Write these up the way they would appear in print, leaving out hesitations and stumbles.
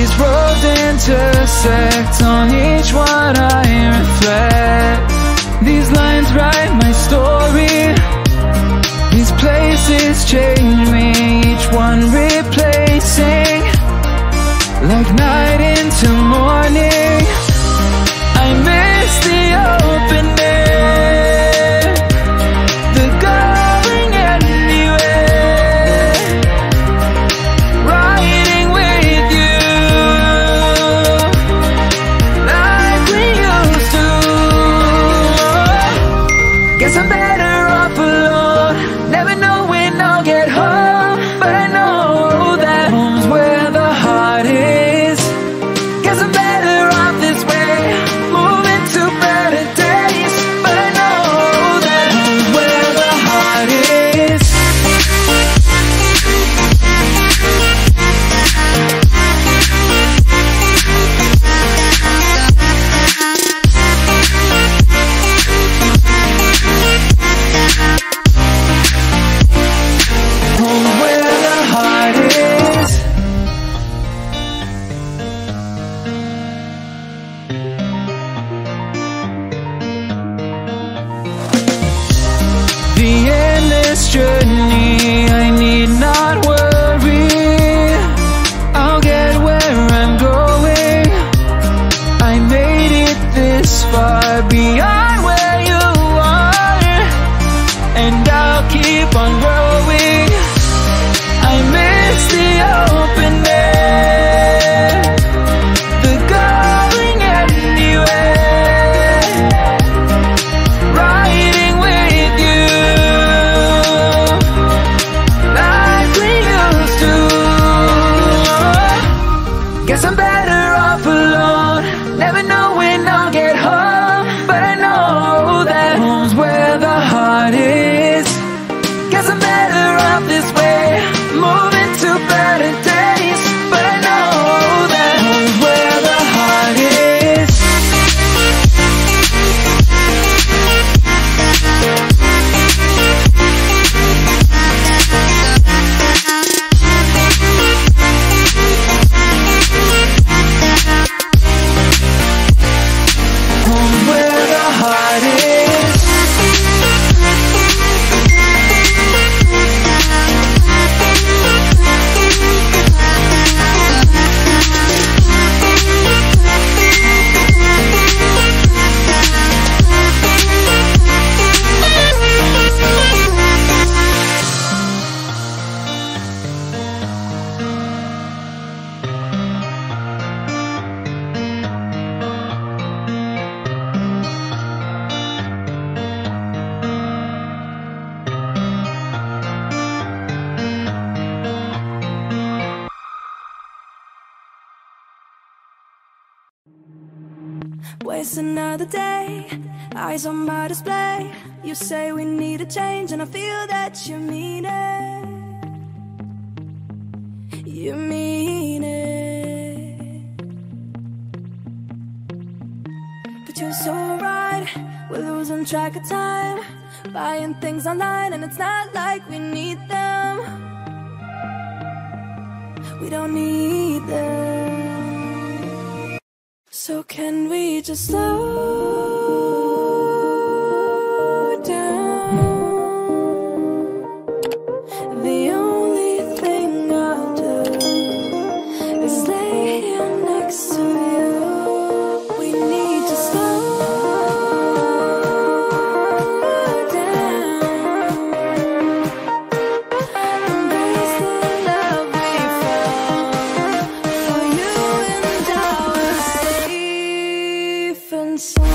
These roads intersect, on each one I reflect. These lines write my story. These places change me, each one replacing, like night into morning. I miss the open air, the going anywhere, riding with you like we used to. Guess I'm better off alone, never know when I'll get home, but I know that home's where the heart is. Guess I'm better off this way, moving to better days, but I know that home's where the heart is. Home's where the heart is. The endless journey, I need not worry. I'll get where I'm going. I made it this far, beyond where you are, and I'll keep on growing. I miss the open air, the going anywhere, riding with you like we used to. Guess I'm better off alone, never know when I'll get home, but I know that home's where the heart is. Guess I'm better off this way, moving to better days, but I know that home's where the heart is. Home's where the heart is. Waste another day, eyes on my display. You say we need a change, and I feel that you mean it. You mean it. But you're so right, we're losing track of time, buying things online, and it's not like we need them. We don't need them. So can we just slow down? The only thing I'll do is lay here next to you. We need to slow down, embrace the love we found. For you and I was safe and sound.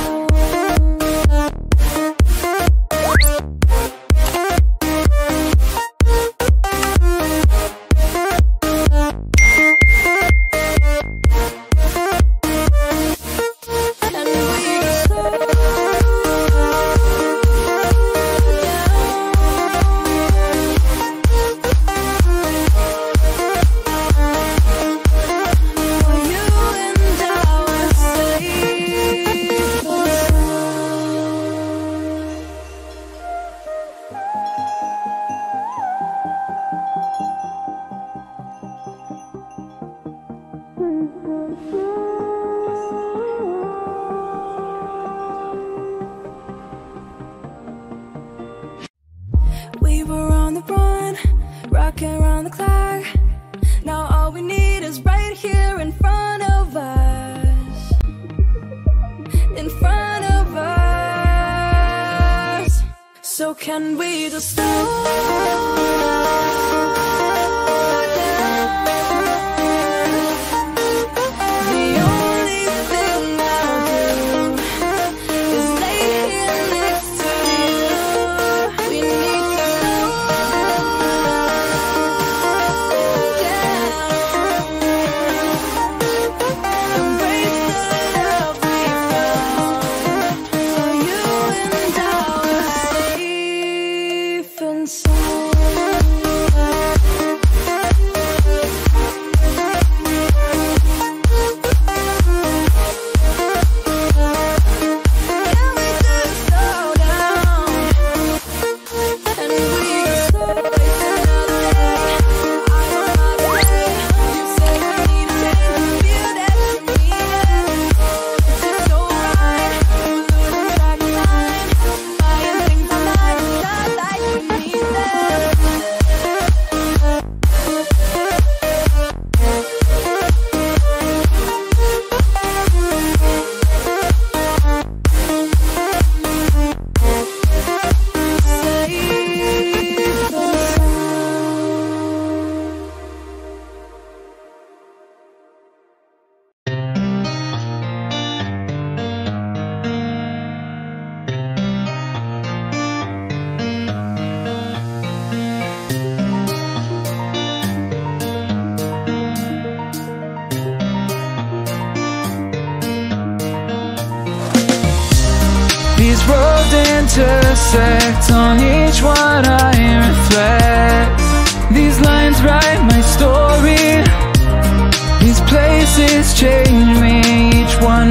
Can we just slow down? The only thing I'll do is lay here next to you. We need to slow down. Embrace the love we found, so you and I are safe and sound. Can we just slow down? And we just slow waste another day. I'm on my way. You say we need a change, feel that you need it. Is it so right? We're losing track of time, buying things online, not like we need them. Safe and These roads intersect, on each one I reflect. These lines write my story, these places change me, each one